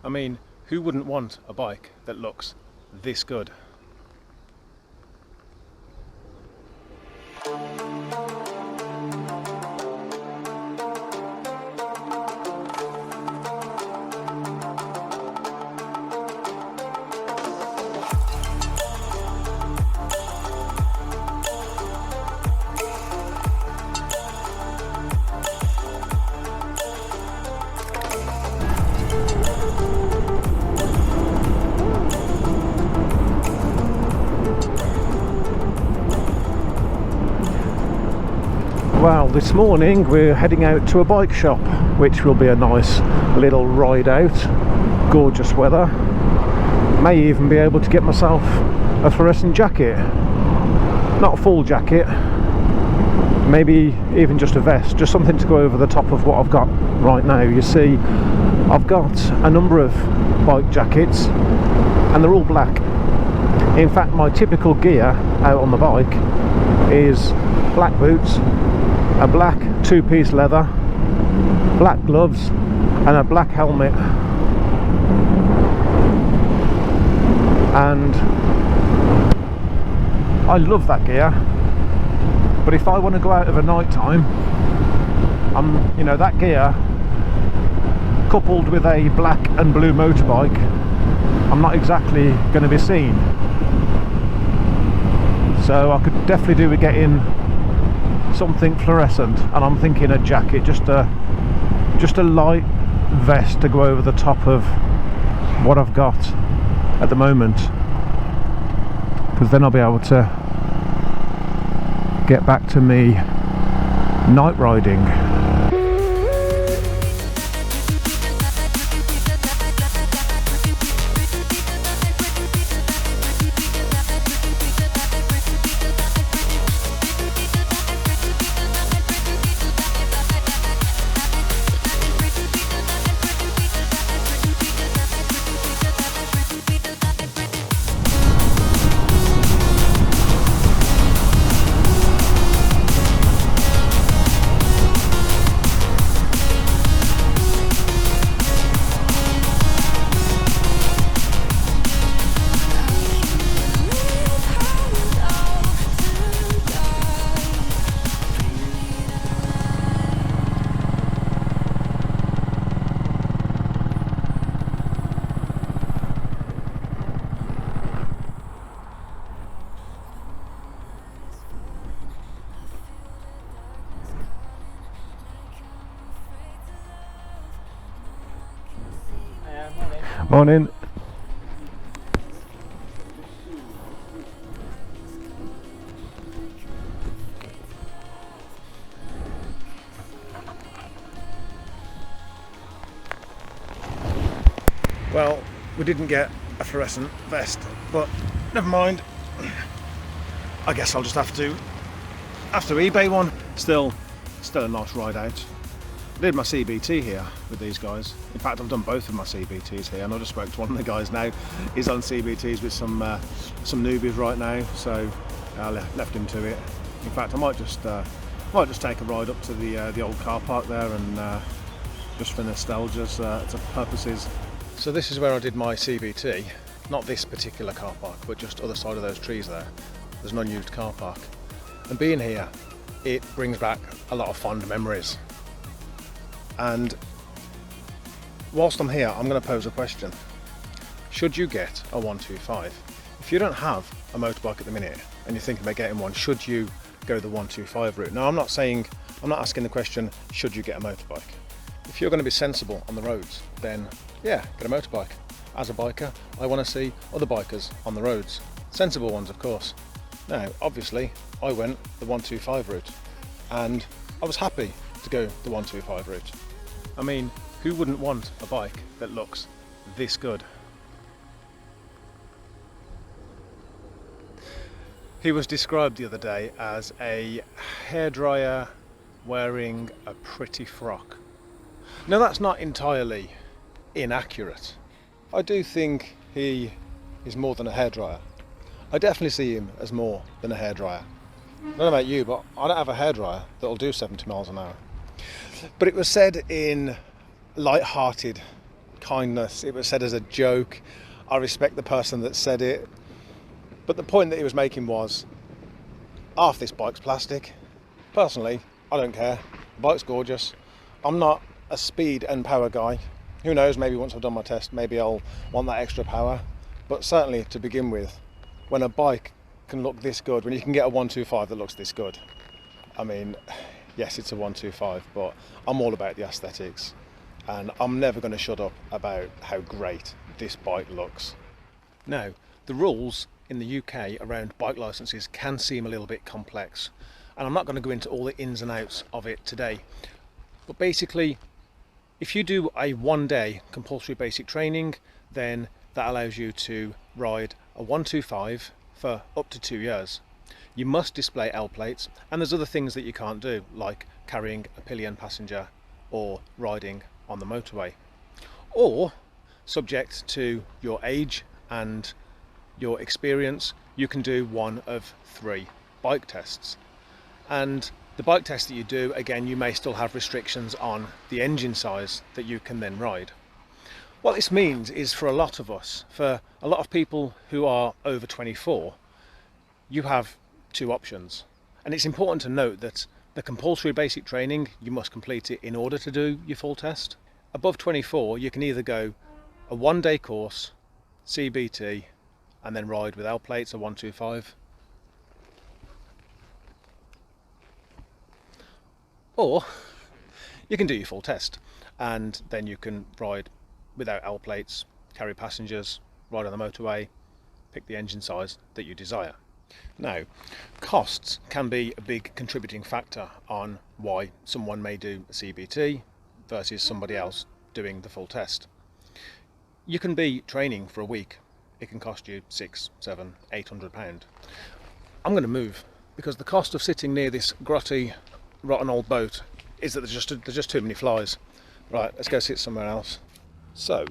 I mean, who wouldn't want a bike that looks this good? Well, this morning we're heading out to a bike shop, which will be a nice little ride out. Gorgeous weather. May even be able to get myself a fluorescent jacket. Not a full jacket, maybe even just a vest, just something to go over the top of what I've got right now. You see, I've got a number of bike jackets and they're all black. In fact, my typical gear out on the bike is black boots, a black two-piece leather, black gloves and a black helmet. And I love that gear, but if I want to go out of a night time, you know, that gear coupled with a black and blue motorbike, I'm not exactly going to be seen. So I could definitely do with getting something fluorescent, and I'm thinking a jacket, just a light vest to go over the top of what I've got at the moment, because then I'll be able to get back to me night riding. Morning. Well, we didn't get a fluorescent vest, but never mind. I guess I'll just have to eBay one. Still a nice ride out. I did my CBT here with these guys. In fact, I've done both of my CBTs here, and I just spoke to one of the guys now. He's on CBTs with some newbies right now, so I left him to it. In fact, I might just take a ride up to the old car park there, and just for nostalgia's purposes. So this is where I did my CBT. Not this particular car park, but just other side of those trees there. There's an unused car park, and being here, it brings back a lot of fond memories. And whilst I'm here, I'm going to pose a question. Should you get a 125? If you don't have a motorbike at the minute and you're thinking about getting one, should you go the 125 route? Now, I'm not asking the question, should you get a motorbike? If you're going to be sensible on the roads, then yeah, get a motorbike. As a biker, I want to see other bikers on the roads. Sensible ones, of course. Now, obviously, I went the 125 route, and I was happy to go the 125 route. I mean, who wouldn't want a bike that looks this good? He was described the other day as a hairdryer wearing a pretty frock. Now, that's not entirely inaccurate. I do think he is more than a hairdryer. I definitely see him as more than a hairdryer. I don't know about you, but I don't have a hairdryer that'll do 70 miles an hour. But it was said in light-hearted kindness. It was said as a joke. I respect the person that said it. But the point that he was making was, half this bike's plastic. Personally, I don't care. The bike's gorgeous. I'm not a speed and power guy. Who knows, maybe once I've done my test, maybe I'll want that extra power. But certainly to begin with, when a bike can look this good, when you can get a 125 that looks this good, I mean, yes, it's a 125, but I'm all about the aesthetics, and I'm never going to shut up about how great this bike looks. Now, the rules in the UK around bike licenses can seem a little bit complex, and I'm not going to go into all the ins and outs of it today. But basically, if you do a 1-day compulsory basic training, then that allows you to ride a 125 for up to 2 years. You must display L plates, and there's other things that you can't do, like carrying a pillion passenger or riding on the motorway. Or, subject to your age and your experience, you can do one of 3 bike tests. And the bike test that you do, again, you may still have restrictions on the engine size that you can then ride. What this means is, for a lot of us, for a lot of people who are over 24, you have 2 options. And it's important to note that the compulsory basic training, you must complete it in order to do your full test. Above 24, you can either go a 1-day course, CBT, and then ride with L plates, a 125. Or you can do your full test, and then you can ride without L plates, carry passengers, ride on the motorway, pick the engine size that you desire. Now, costs can be a big contributing factor on why someone may do a CBT versus somebody else doing the full test. You can be training for a week. It can cost you £600, £700, £800. I'm going to move because the cost of sitting near this grotty, rotten old boat is that there's just too many flies. Right, let's go sit somewhere else. So,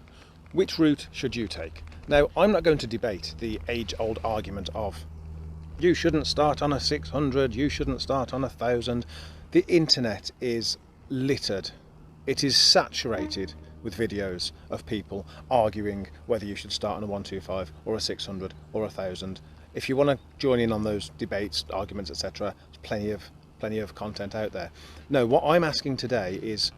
which route should you take? Now, I'm not going to debate the age-old argument of you shouldn't start on a 600, you shouldn't start on 1000. The internet is littered. It is saturated with videos of people arguing whether you should start on a 125 or a 600 or 1000. If you want to join in on those debates, arguments, etc., there's plenty of content out there. No, what I'm asking today is,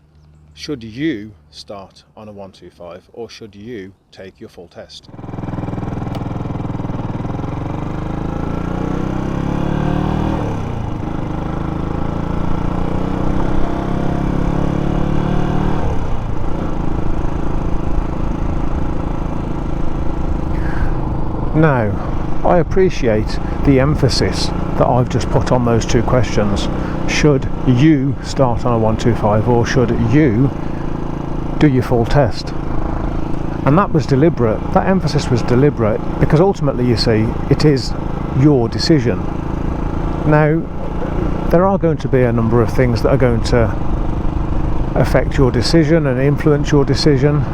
should you start on a 125 or should you take your full test? Now, I appreciate the emphasis that I've just put on those 2 questions. Should you start on a 125 or should you do your full test? And that was deliberate. That emphasis was deliberate because ultimately, you see, it is your decision. Now, there are going to be a number of things that are going to affect your decision and influence your decision.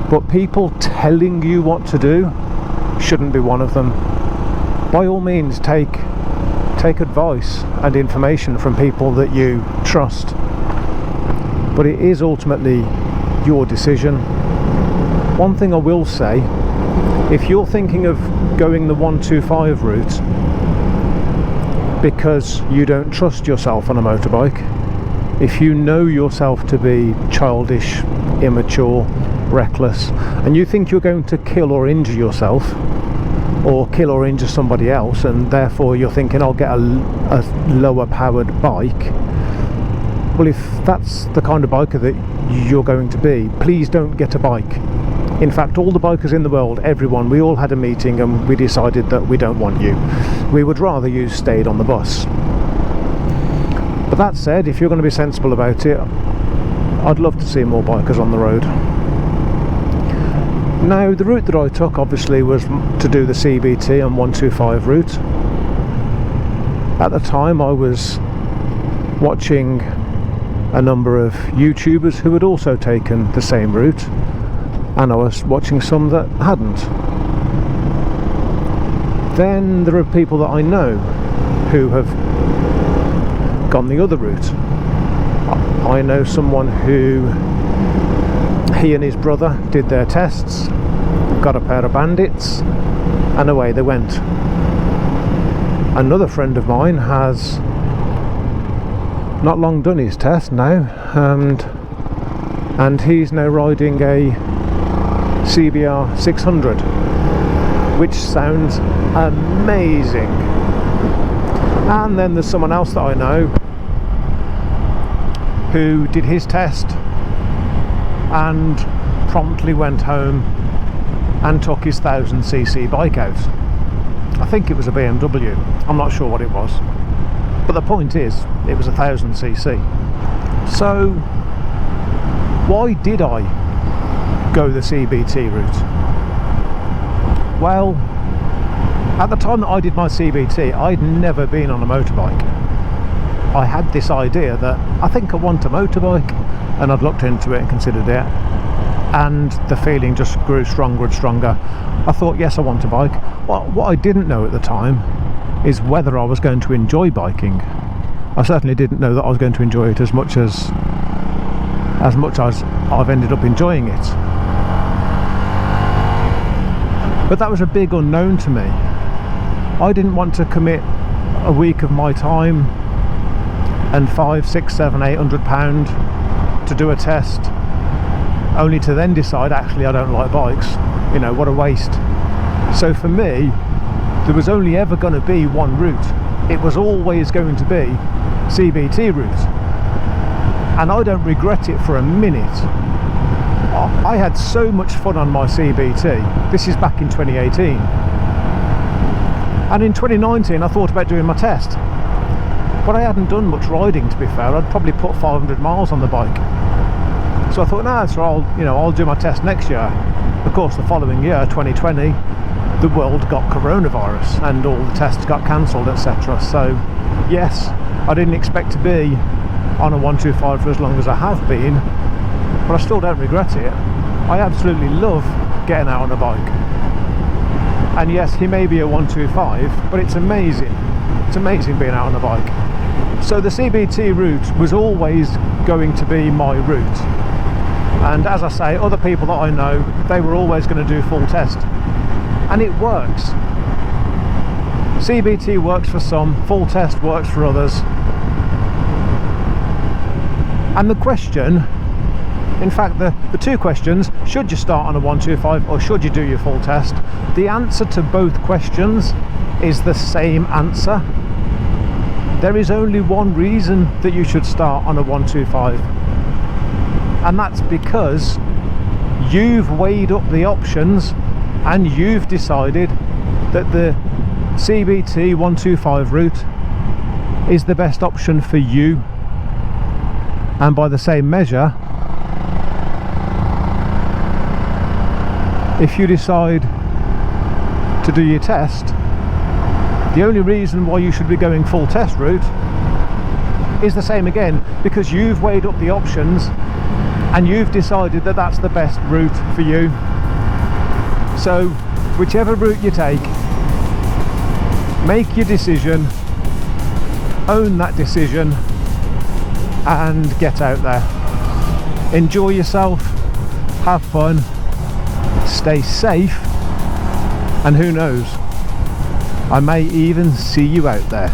But people telling you what to do shouldn't be one of them. By all means, take advice and information from people that you trust. But it is ultimately your decision. One thing I will say, if you're thinking of going the 125 route because you don't trust yourself on a motorbike, if you know yourself to be childish, immature, reckless, and you think you're going to kill or injure yourself or kill or injure somebody else, and therefore you're thinking I'll get a lower powered bike, well, if that's the kind of biker that you're going to be, please don't get a bike. In fact, all the bikers in the world, everyone, we all had a meeting and we decided that we don't want you. We would rather you stayed on the bus. But that said, if you're going to be sensible about it, I'd love to see more bikers on the road. Now, the route that I took obviously was to do the CBT and 125 route. At the time I was watching a number of YouTubers who had also taken the same route, and I was watching some that hadn't. Then there are people that I know who have gone the other route. I know someone who he and his brother did their tests, got a pair of bandits, and away they went. Another friend of mine has not long done his test now, and he's now riding a CBR 600, which sounds amazing. And then there's someone else that I know who did his test and promptly went home and took his 1000cc bike out. I think it was a BMW, I'm not sure what it was, but the point is it was 1000cc. So why did I go the CBT route? Well, at the time that I did my CBT, I'd never been on a motorbike. I had this idea that I think I want a motorbike, and I'd looked into it and considered it, and the feeling just grew stronger and stronger. I thought, yes, I want a bike. What I didn't know at the time is whether I was going to enjoy biking. I certainly didn't know that I was going to enjoy it as much as I've ended up enjoying it. But that was a big unknown to me. I didn't want to commit a week of my time and £500, £600, £700, £800 to do a test, only to then decide actually I don't like bikes. You know, what a waste. So for me, there was only ever going to be one route. It was always going to be CBT route, and I don't regret it for a minute. I had so much fun on my CBT. This is back in 2018, and in 2019 I thought about doing my test, but I hadn't done much riding, to be fair. I'd probably put 500 miles on the bike. So I thought, no, so I'll do my test next year. Of course, the following year, 2020, the world got coronavirus and all the tests got cancelled, etc. So yes, I didn't expect to be on a 125 for as long as I have been, but I still don't regret it. I absolutely love getting out on a bike. And yes, he may be a 125, but it's amazing. It's amazing being out on a bike. So the CBT route was always going to be my route. And as I say, other people that I know, they were always going to do full test. And it works. CBT works for some, full test works for others. And the question, in fact the two questions, should you start on a 125 or should you do your full test? The answer to both questions is the same answer. There is only one reason that you should start on a 125, and that's because you've weighed up the options and you've decided that the CBT 125 route is the best option for you. And by the same measure, if you decide to do your test, the only reason why you should be going full test route is the same again, because you've weighed up the options and you've decided that that's the best route for you. So whichever route you take, make your decision, own that decision, and get out there. Enjoy yourself, have fun, stay safe, and who knows, I may even see you out there.